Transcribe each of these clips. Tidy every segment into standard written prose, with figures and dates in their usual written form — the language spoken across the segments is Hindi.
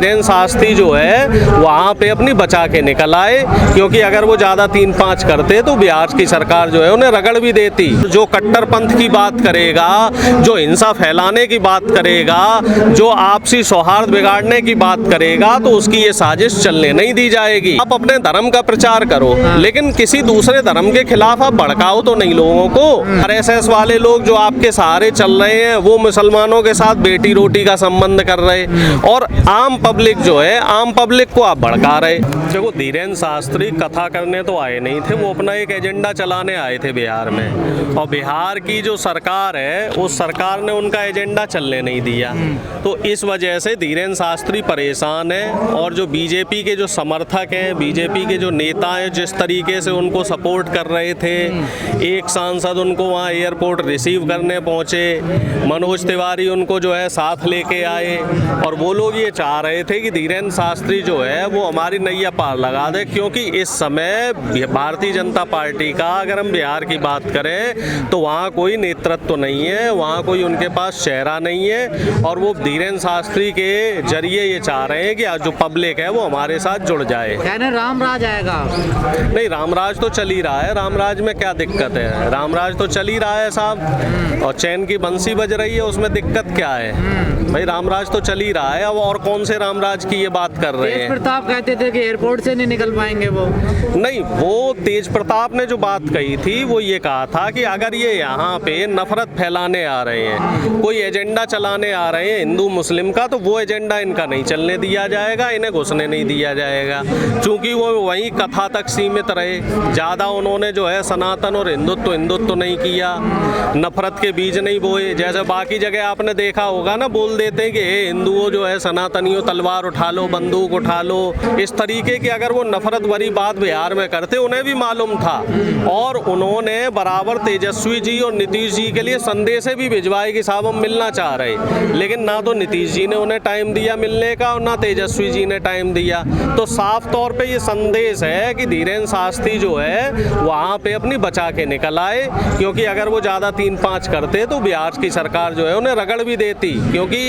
धीरेन्द्र शास्त्री जो है वहाँ पे अपनी बचा के निकल आए, क्योंकि अगर वो ज़्यादा 3-5 करते तो बिहार की सरकार जो है उन्हें रगड़ भी देती। जो कट्टरपंथ की बात करेगा, जो हिंसा फैलाने की बात करेगा, जो आपसी सौहार्द बिगाड़ने की बात करेगा, तो उसकी ये साजिश चलने नहीं दी जाएगी। आप अपने धर्म का प्रचार करो, लेकिन किसी दूसरे धर्म के खिलाफ आप भड़काओ तो नहीं लोगों को। आरएसएस वाले लोग जो आपके सहारे चल रहे हैं वो मुसलमानों के साथ बेटी रोटी का संबंध कर रहे, और आम पब्लिक जो है, आम पब्लिक को आप भड़का रहे। देखो, धीरेन्द्र शास्त्री कथा करने तो आए नहीं थे, वो अपना एक एजेंडा चलाने आए थे बिहार में, और बिहार की जो सरकार है उस सरकार ने उनका एजेंडा चलने नहीं दिया। तो इस वजह से धीरेन्द्र शास्त्री परेशान है, और जो बीजेपी के जो समर्थक हैं, बीजेपी के जो नेता हैं, जिस तरीके से उनको सपोर्ट कर रहे थे, एक सांसद उनको वहाँ एयरपोर्ट रिसीव करने पहुँचे, मनोज तिवारी उनको जो है साथ लेके आए, और वो लोग ये चाह रहे थे कि धीरेन्द्र शास्त्री जो है वो हमारी नैया पार लगा दे, क्योंकि इस समय भारतीय जनता पार्टी का अगर हम बिहार की बात करें तो वहाँ कोई नेतृत्व तो नहीं है, वहाँ कोई उनके पास चेहरा नहीं है, और वो धीरेन्द्र शास्त्री के जरिए ये चाह रहे हैं कि जो पब्लिक है वो हमारे साथ जुड़ जाए। कहने रामराज आएगा। नहीं, रामराज तो चल ही रहा है, रामराज में क्या दिक्कत है? रामराज तो चल ही रहा है साहब, और चैन की बंसी बज रही है, उसमें दिक्कत क्या है भाई? रामराज तो चल ही रहा है। अब और कौन से रामराज की ये बात कर रहे हैं? तेज प्रताप कहते थे कि एयरपोर्ट से नहीं निकल पाएंगे वो। नहीं, वो तेज प्रताप ने जो बात कही थी वो ये कहा था कि अगर ये यहाँ पे नफरत फैलाने आ रहे हैं, कोई एजेंडा चलाने आ रहे हैं हिंदू मुस्लिम का, तो वो एजेंडा इनका नहीं चलने दिया जाएगा, इन्हें घुसने नहीं दिया जाएगा, क्योंकि वो वहीं कथा तक सीमित रहे। ज़्यादा उन्होंने जो है सनातन और हिंदुत्व नहीं किया, नफरत के बीज नहीं बोए। जैसे बाकी जगह आपने देखा होगा ना, बोल देते हैं कि हिंदुओं जो है सनातनियों तलवार उठा लो, बंदूक उठा लो, इस तरीके की अगर वो नफरत भरी बात बिहार में करते, उन्हें भी मालूम था, और उन्होंने बराबर तेजस्वी जी और नीतीश जी के लिए संदेश भी भिजवाए कि साहब हम मिलना चाह रहे, लेकिन ना तो नीतीश जी ने उन्हें टाइम दिया मिलने का, और ना तेजस्वी जी ने टाइम दिया। तो साफ तौर पे ये संदेश है कि धीरेन्द्र शास्त्री जो है वहाँ पे अपनी बचा के निकल आए, क्योंकि अगर वो ज़्यादा 3-5 करते तो बिहार की सरकार जो है उन्हें रगड़ भी देती। क्योंकि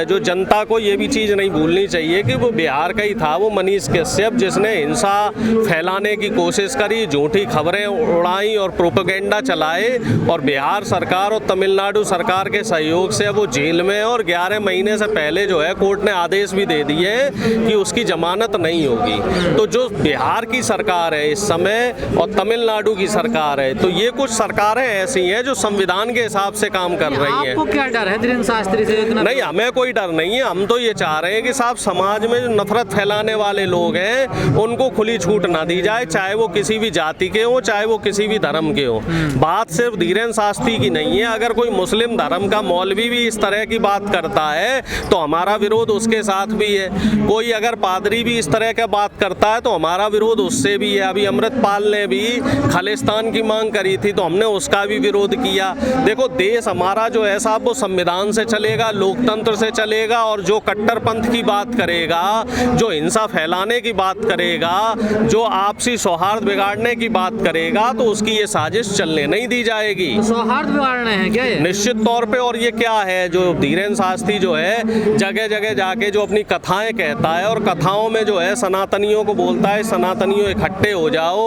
जो जनता को ये भी चीज़ नहीं भूलनी चाहिए कि वो बिहार का ही था वो मनीष कश्यप, जिसने हिंसा फैलाने की कोशिश करी, झूठी खबरें उड़ाई और प्रोपेगेंडा चलाए, और बिहार सरकार और तमिलनाडु सरकार के सहयोग से वो जेल में, और 11 महीने से पहले जो है कोर्ट ने आदेश भी दे दिए कि उसकी जमानत नहीं होगी। तो जो बिहार की सरकार है इस समय और तमिलनाडु की सरकार है, तो ये कुछ सरकारें ऐसी हैं जो संविधान के हिसाब से काम कर रही हैं। आपको क्या डर है धीरेन्द्र शास्त्री से? इतना नहीं, हमें कोई डर नहीं है। हम तो ये चाह रहे हैं कि साहब समाज में जो नफरत फैलाने वाले लोग हैं उनको खुली छूट ना दी जाए, चाहे वो किसी भी जाति के हो, चाहे वो किसी भी धर्म के हो। बात सिर्फ धीरेन्द्र शास्त्री की नहीं है। अगर कोई मुस्लिम धर्म का मौलवी भी इस तरह की बात करता है तो हमारा विरोध उसके साथ भी है। कोई अगर पादरी भी इस तरह का बात करता है तो हमारा विरोध उससे भी है। अभी अमृतपाल ने भी खालिस्तान की मांग करी थी तो हमने उसका भी विरोध किया। देखो, देश हमारा जो है साहब वो संविधान से चलेगा, लोकतंत्र से चलेगा, और जो कट्टरपंथ की बात करेगा, जो हिंसा फैलाने की बात करेगा, जो आपसी सौहार्द बिगाड़ने की बात करेगा, तो उसकी ये साजिश चलने नहीं दी जाएगी। सौहार्द बिगाड़ने हैं क्या ये? निश्चित तौर पे। और ये क्या है, जो धीरेन्द्र शास्त्री जो है जगह जगह जाके जो अपनी कथाएं कहता है, और कथाओं में जो है सनातनियों को बोलता है सनातनियों इकट्ठे हो जाओ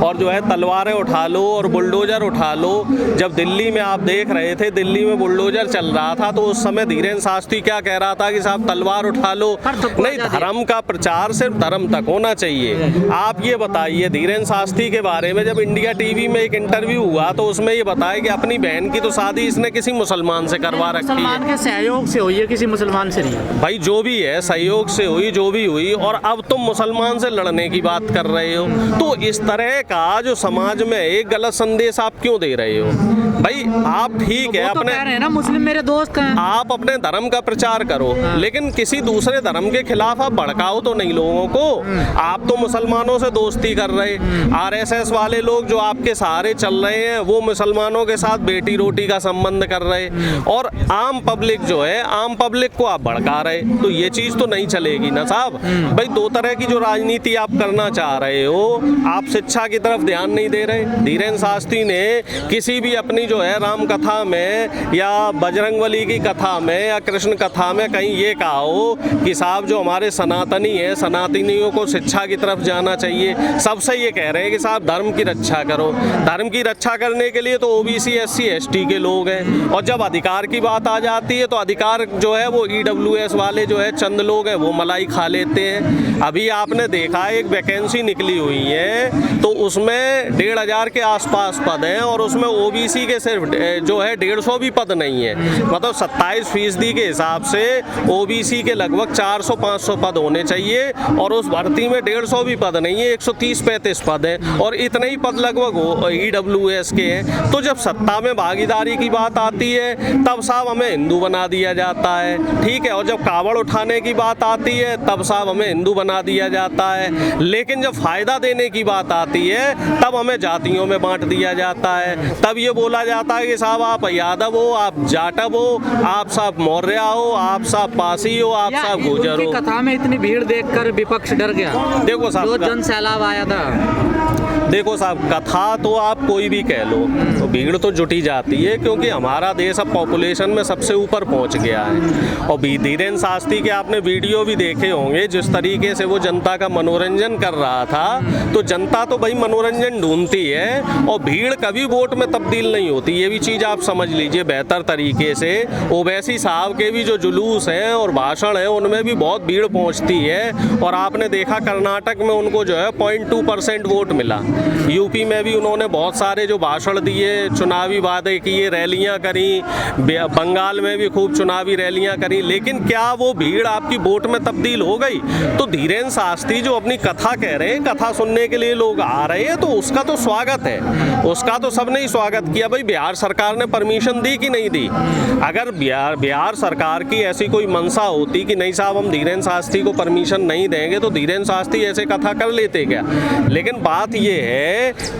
और जो है तलवारें उठा लो और बुलडोजर उठा लो। जब दिल्ली में आप देख रहे थे, दिल्ली में बुलडोजर चल रहा था, तो उस समय धीरेन्द्र शास्त्री क्या कह रहा था कि साहब तलवार उठा लो। नहीं, धर्म का प्रचार सिर्फ धर्म तक होना चाहिए। आप ये बताइए, धीरेन्द्र शास्त्री के बारे में जब इंडिया टीवी में एक इंटरव्यू हुआ तो उसमें ये बताया कि अपनी बहन की तो शादी इसने किसी मुसलमान से करवा रखी है। मुसलमान के सहयोग से हुई है, किसी मुसलमान से नहीं। भाई जो भी है, सहयोग से हुई, जो भी हुई, और अब तुम मुसलमान से लड़ने की बात कर रहे हो। तो इस तरह का जो समाज में एक गलत संदेश आप क्यों दे रहे हो? भाई आप ठीक है, अपने कह रहे हैं ना मुस्लिम मेरे दोस्त हैं, आप अपने धर्म का प्रचार करो, लेकिन किसी दूसरे धर्म के खिलाफ आप भड़काओ तो नहीं लोगों को। आप तो मुसलमानों से दोस्ती कर रहे, आरएसएस वाले लोग जो आपके सहारे चल रहे हैं वो मुसलमानों के साथ बेटी रोटी का संबंध कर रहे, और आम पब्लिक जो है, आम पब्लिक को आप भड़का रहे। तो ये चीज तो नहीं चलेगी ना साहब। भाई दो तरह की जो राजनीति आप करना चाह रहे हो, आप शिक्षा की तरफ ध्यान नहीं दे रहे। धीरेन्द्र शास्त्री ने किसी भी अपनी जो है राम कथा में या बजरंगबली की कथा में या कृष्ण कथा में कहीं ये कहा हो कि साहब जो हमारे सनातनी है, सनातनियों को शिक्षा की तरफ जाना चाहिए। सबसे ये कह रहे हैं कि साहब धर्म की रक्षा करो। धर्म की रक्षा करने के लिए तो ओबीसी SC ST के लोग हैं, और जब अधिकार की बात आ जाती है तो अधिकार जो है वो EWS वाले जो है चंद लोग हैं वो मलाई खा लेते हैं। अभी आपने देखा एक वैकेंसी निकली हुई है तो उसमें 1500 के आसपास पद हैं, और उसमें ओबीसी के सिर्फ जो है 150 भी पद नहीं है। मतलब 27% के हिसाब से ओबीसी के लगभग 400-500 पद होने चाहिए, और उस भर्ती में 150 भी पद नहीं है, 130-35 पद हैं, और इतने ही पद लगभग EWS के हैं। तो जब सत्ता में भागीदारी की बात आती है तब साहब हमें हिंदू बना दिया जाता है, ठीक है, और जब कावड़ उठाने की बात आती है तब साहब हमें हिंदू बना दिया जाता है। लेकिन जब फायदा देने की बात आती है तब हमें जातियों में बांट दिया जाता है। तब ये बोला जाता है कि साहब आप यादव हो, आप जाटव हो, आप साहब मौर्य हो, आप साहब पासी हो, आप साहब गुर्जर हो। कथा में इतनी भीड़ देखकर विपक्ष डर गया। देखो साहब, जो जन सैलाब आया था, देखो साहब, कथा तो आप कोई भी कह लो, तो भीड़ तो जुटी जाती है, क्योंकि हमारा देश अब पॉपुलेशन में सबसे ऊपर पहुंच गया है। और धीरेन्द्र शास्त्री के आपने वीडियो भी देखे होंगे, जिस तरीके से वो जनता का मनोरंजन कर रहा था, तो जनता तो भाई मनोरंजन ढूंढती है, और भीड़ कभी वोट में तब्दील नहीं होती। ये भी चीज़ आप समझ लीजिए बेहतर तरीके से। ओवैसी साहब के भी जो जुलूस हैं और भाषण हैं उनमें भी बहुत भीड़ पहुँचती है, और आपने देखा कर्नाटक में उनको जो है 0.2% वोट मिला। यूपी में भी उन्होंने बहुत सारे जो भाषण दिए, चुनावी वादे किए, रैलियां करी, बंगाल में भी खूब चुनावी रैलियां करी, लेकिन क्या वो भीड़ आपकी वोट में तब्दील हो गई? तो धीरेन्द्र शास्त्री जो अपनी कथा कह रहे हैं, कथा सुनने के लिए लोग आ रहे हैं, तो उसका तो स्वागत है, उसका तो सबने ही स्वागत किया। भाई बिहार सरकार ने परमिशन दी कि नहीं दी? अगर बिहार सरकार की ऐसी कोई मंशा होती कि नहीं साहब हम धीरेन्द्र शास्त्री को परमिशन नहीं देंगे, तो धीरेन्द्र शास्त्री ऐसे कथा कर लेते क्या? लेकिन बात ये है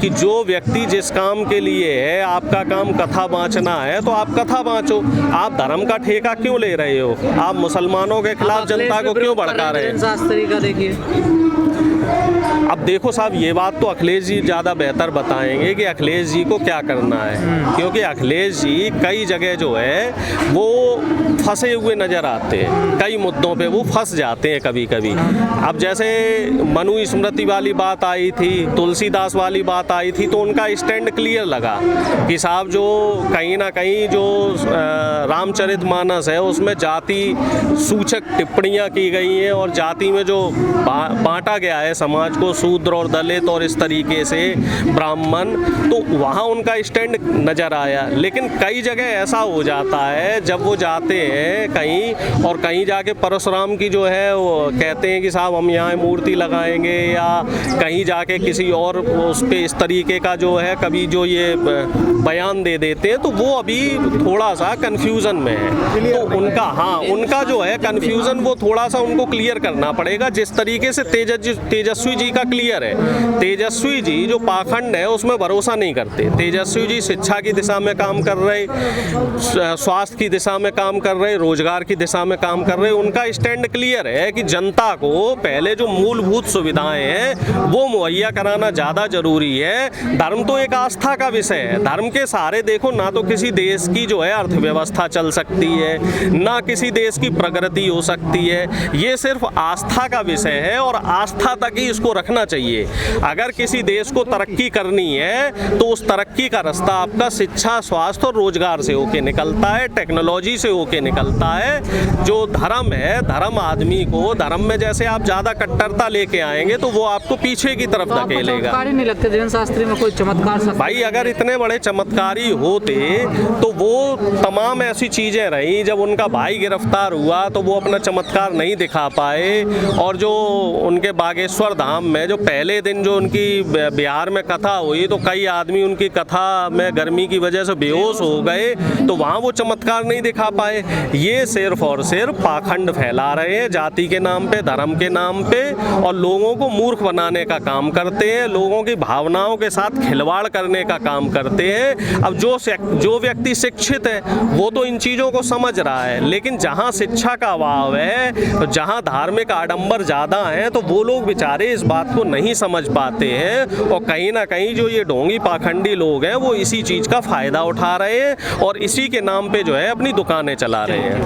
कि जो व्यक्ति जिस काम के लिए है, आपका काम कथा बाँचना है तो आप कथा बाँचो। आप धर्म का ठेका क्यों ले रहे हो? आप मुसलमानों के खिलाफ जनता को क्यों भड़का रहे हैं? शास्त्री का देखिए। अब देखो साहब, ये बात तो अखिलेश जी ज़्यादा बेहतर बताएंगे कि अखिलेश जी को क्या करना है, क्योंकि अखिलेश जी कई जगह जो है वो फंसे हुए नज़र आते हैं, कई मुद्दों पे वो फंस जाते हैं कभी कभी। अब जैसे मनु स्मृति वाली बात आई थी, तुलसीदास वाली बात आई थी, तो उनका स्टैंड क्लियर लगा कि साहब जो कहीं ना कहीं जो रामचरितमानस है उसमें जाति सूचक टिप्पणियाँ की गई हैं, और जाति में जो बांटा गया है समाज को, शूद्र और दलित और इस तरीके से ब्राह्मण, तो वहाँ उनका स्टैंड नज़र आया। लेकिन कई जगह ऐसा हो जाता है जब वो जाते हैं कहीं, और कहीं जाके परशुराम की जो है वो कहते हैं कि साहब हम यहाँ मूर्ति लगाएंगे, या कहीं जाके किसी और उस पर इस तरीके का जो है कभी जो ये बयान दे देते हैं, तो वो अभी थोड़ा सा कन्फ्यूज़न में है। तो उनका उनका जो है कन्फ्यूज़न वो थोड़ा सा उनको क्लियर करना पड़ेगा, जिस तरीके से तेजस्वी जी का क्लियर है। तेजस्वी जी जो पाखंड है उसमें भरोसा नहीं करते। तेजस्वी जी शिक्षा की दिशा में काम कर रहे, स्वास्थ्य की दिशा में काम कर रहे, रोजगार की दिशा में काम कर रहे। उनका स्टैंड क्लियर है कि जनता को पहले जो मूलभूत सुविधाएं हैं वो मुहैया कराना ज़्यादा जरूरी है। धर्म तो एक आस्था का विषय है। धर्म के सहारे देखो ना तो किसी देश की जो है अर्थव्यवस्था चल सकती है, ना किसी देश की प्रगति हो सकती है। ये सिर्फ आस्था का विषय है, और आस्था तक ही इसको रखना चाहिए। अगर किसी देश को तरक्की करनी है तो उस तरक्की का रास्ता आपका शिक्षा, स्वास्थ्य और रोजगार से होके निकलता है, टेक्नोलॉजी से होके निकलता है। जो धर्म है, धर्म आदमी को, धर्म में जैसे आप ज़्यादा कट्टरता लेके आएंगे तो वो आपको पीछे की तरफ धकेलेगा। नहीं लगते धीरेन्द्र शास्त्री में कोई चमत्कार? भाई अगर इतने बड़े चमत्कारी होते तो वो तमाम ऐसी चीज़ें रही, जब उनका भाई गिरफ्तार हुआ तो वो अपना चमत्कार नहीं दिखा पाए, और जो उनके बागेश्वर धाम में जो पहले दिन जो उनकी बिहार में कथा हुई तो कई आदमी उनकी कथा में गर्मी की वजह से बेहोश हो गए, तो वहाँ वो चमत्कार नहीं दिखा पाए। ये सिर्फ और सिर्फ पाखंड फैला रहे हैं जाति के नाम पे, धर्म के नाम पे, और लोगों को मूर्ख बनाने का काम करते हैं, लोगों की भावनाओं के साथ खिलवाड़ करने का काम करते हैं। अब जो व्यक्ति शिक्षित है वो तो इन चीज़ों को समझ रहा है, लेकिन जहाँ शिक्षा का अभाव है, तो जहाँ धार्मिक आडंबर ज़्यादा हैं, तो वो लोग बेचारे बेचारे इस बात को नहीं समझ पाते हैं और कहीं ना कहीं जो ये ढोंगी पाखंडी लोग हैं वो इसी चीज़ का फ़ायदा उठा रहे हैं और इसी के नाम पे जो है अपनी दुकानें चला रहे हैं।